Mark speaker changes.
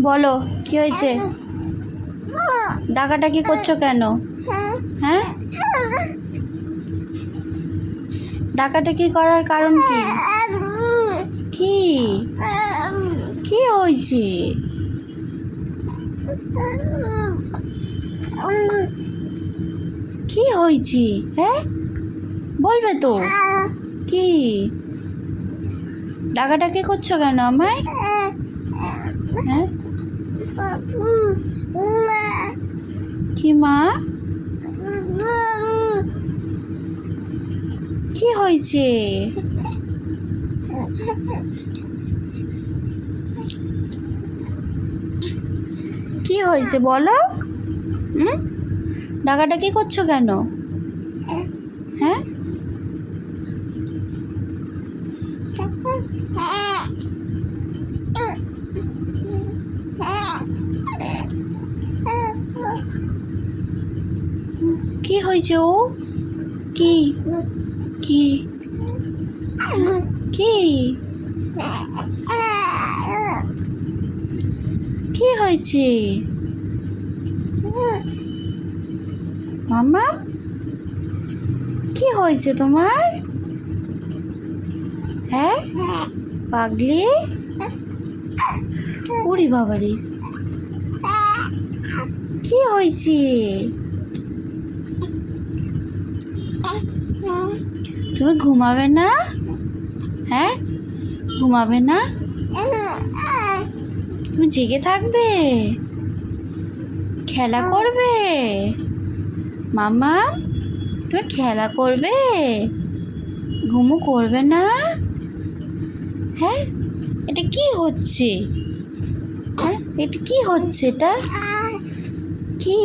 Speaker 1: বলো কি হয়েছে? ডাকাডাকি করছো কেন? হ্যাঁ, ডাকাডাকি করার কারণ কি? কি কি হয়েছে? কি হয়েছে? হ্যাঁ, বলবে তো। কি ডাকাডাকি করছো কেন আমায়? হ্যাঁ, কি মা? কি হয়েছে? কি হয়েছে বলো? ডাকাডাকি করছো কেন? হ্যাঁ, কি হয়েছে? ও কি কি কি কি হয়েছে মাম্মা? কি হয়েছে তোমার? হ্যাঁ, পাগলি। উড়ি বাবারে, কি হয়েছে? তুমি ঘুমাবে না? হ্যাঁ, ঘুমাবে না? তুমি জেগে থাকবে, খেলা করবে? মাম্মা, তুমি খেলা করবে, ঘুমো করবে না? হ্যাঁ, এটা কি হচ্ছে? হ্যাঁ, এটা কি হচ্ছে? এটা কি?